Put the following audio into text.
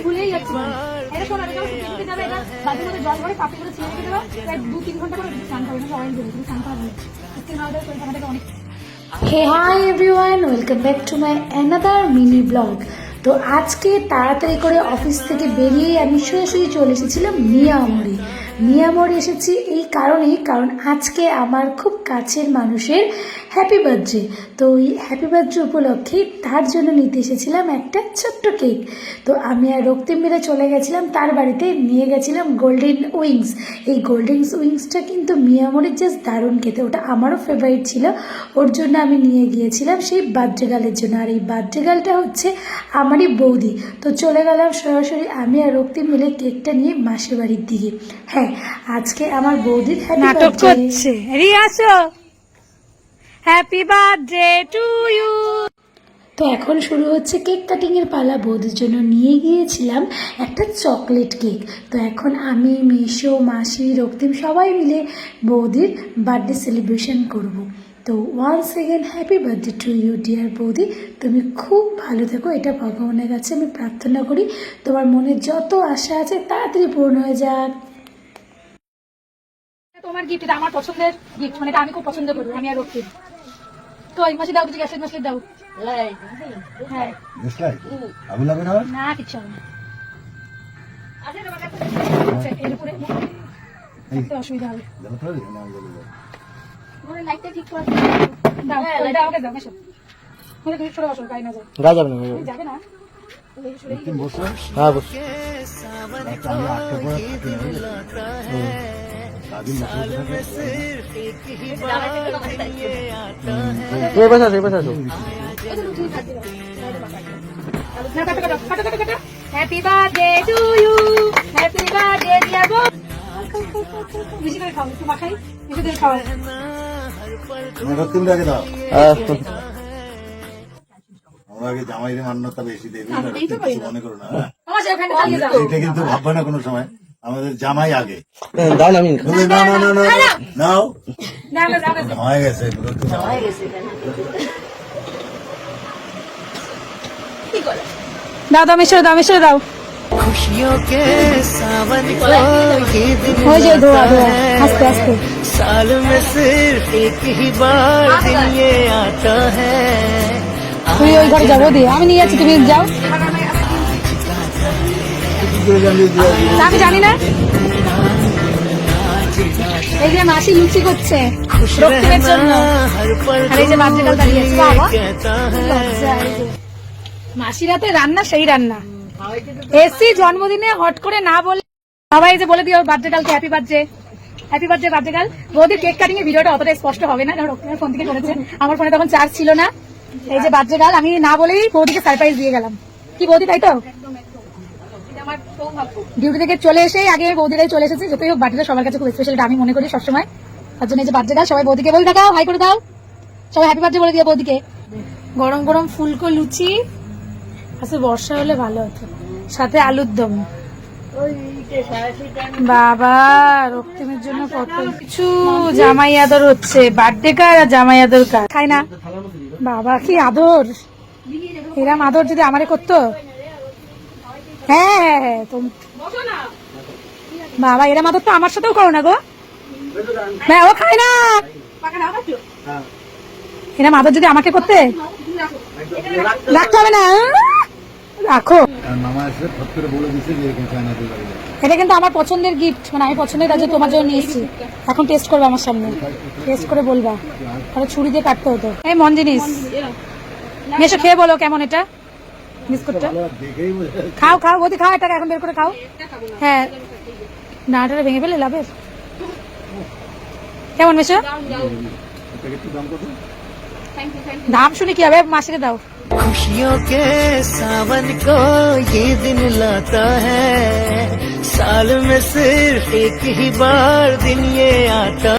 ভুলেই যাচ্ছি জল ভরে পাপড়ি করে ছেড়ে রেখে দেবো, প্রায় 2-3 ঘন্টা করে স্নান করবে, অয়েল দেবে, তুমি স্নান করা অনেক। Hey hi everyone, welcome back to my another mini vlog. তো আজকে তাড়াতাড়ি করে অফিস থেকে বেরিয়ে আমি সরাসরি চলে এসেছিলাম মিয়ামরে এসেছি এই কারণেই, কারণ আজকে আমার খুব কাছের মানুষের হ্যাপি বার্থডে। তো এই হ্যাপি বার্থডে উপলক্ষে তার জন্য নিতে এসেছিলাম একটা ছোট্ট কেক। তো আমি আর রক্তিম মিলে চলে গেছিলাম তার বাড়িতে, নিয়ে গেছিলাম গোল্ডেন উইংস। এই গোল্ডেন উইংসটা কিন্তু মিয়ামরের জাস্ট দারুণ খেতে, ওটা আমারও ফেভারিট ছিল, ওর জন্য আমি নিয়ে গিয়েছিলাম সেই বার্থডে গার্লের জন্য। আর এই বার্থডে গার্লটা হচ্ছে আমারই বৌদি। তো চলে গেলাম সরাসরি আমি আর রক্তিম মিলে কেকটা নিয়ে মাসির বাড়ির দিকে। হ্যাঁ, আজকে আমার বৌদির নাটক করছে। Happy birthday to you. তো এখন শুরু হচ্ছে কেক কাটিং এর পালা। বৌদির জন্য নিয়ে গিয়েছিলাম একটা চকলেট কেক। তো এখন আমি, মেশো, মাসি, রক্তিম সবাই মিলে বৌদির বার্থডে সেলিব্রেশন করব। তো once again happy birthday to you dear বৌদি, তুমি খুব ভালো থেকো, এটা ভগবানের কাছে আমি প্রার্থনা করি। তোমার মনে যত আশা আছে তাড়াতাড়ি পূর্ণ হয়ে যাক। তোমার গিফট, এটা আমার পছন্দের গিফট, মানে এটা আমি খুব পছন্দ করি, আমি আর রক্তিম। তো এই মাসে দাও, কিছু গ্যাসের মাসে দাও। হ্যাঁ আগুন লাগবে না, না কিছু হবে না। এর উপরে অসুবিধা হবে, লাইটটা ঠিক করে দাও, দাও ওকে দাও। এসো তুমি সরে বসো, গায়ে না যায়, গায়ে যাবে না, যাবে না। হ্যাঁ boss. Happy birthday to you, happy birthday dear বউ। বেশি করে খাও, একটু মাখাই, বেশি করে খাওয়া। আমরা আগে জামাইরে মান্যতা বেশি দেবে, মনে করো না, এটা কিন্তু ভাববে না কোনো সময় আমাদের জামাই আগে। দাও না, আমি নাও না হয়ে গেছে, দাও দাও, মিশরে দাও, মিশরে দাও। खुशियों के सावन को ये दिन আস্তে আস্তে। साल में सिर्फ एक ही बार दिन ये आता है। তুই ওই ঘরে যাবো দিয়ে, আমি নিয়ে যাচ্ছি, তুমি যাও। আমি জানি না। এই যে মাসি লুচি করছে রক্তিমের জন্য, আর এই যে বাচ্চাটা দাঁড়িয়ে আছে। বাবা মাসিরা তো রান্না সেই রান্না। এসি জন্মদিনে হট করে না বলে সবাই যে বলে দিও বার্থডে গার্লকে happy birthday, happy birthday birthday girl. বৌদির কেক কাটিং এর ভিডিওটা অতটা স্পষ্ট হবে না, কারণ রক্তিমের ফোন থেকে করেছে, আমার ফোনে তখন চার্জ ছিল না। এই যে বার্থডে গার্ল, আমি না বলেই বৌদিকে সারপ্রাইজ দিয়ে গেলাম। কি বৌদি, তাই তো? ডিউটি থেকে চলে এসে আগে বৌদিরাই চলে এসেছে। যতই হোক বার্থডে সবার কাছে খুব স্পেশাল, এটা আমি মনে করি সবসময়। তার জন্য এই যে বার্থডে গার্ল, সবাই বৌদিকে বলে দাও, হাই করে দাও, সবাই হ্যাপি বার্থডে বলে দিও বৌদিকে। গরম গরম ফুলকো লুচি আচ্ছা, বর্ষা হলে ভালো হতো, সাথে আলুর দম। বাবা রক্তিমের জন্য কত কিছু, জামাই আদর হচ্ছে, বার্থডে কার আর জামাই আদর কার খাই না। বাবা কি আদর, এরম আদর যদি আমারে করতো। হ্যাঁ হ্যাঁ হ্যাঁ, বাবা এরম আদর তো আমার সাথেও করো না গো। হ্যাঁ ও খায় না, এরম আদর যদি আমাকে করতে। রাখতে হবে না, রাখো। এটা কিন্তু আমার পছন্দের গিফট, মানে আমি পছন্দের কাজে তোমার জন্য নিয়ে এসেছি। এখন টেস্ট করবে আমার সামনে, টেস্ট করে বলবা, তাহলে ছুরি দিয়ে কাটতে হতো। এই মন জিনিস, এসে খেয়ে বলো কেমন এটা বিস্কুটটা। খাও খাও বৌদি, খাও, এটা এখন বের করে খাও। হ্যাঁ নাটা ভেঙে ফেলে লাভের। কেমন মেশো? দাম শুনি কি হবে, মাসিকে দাও। खुशियों के सावन को ये दिन लाता है, साल में सिर्फ एक ही बार दिन ये आता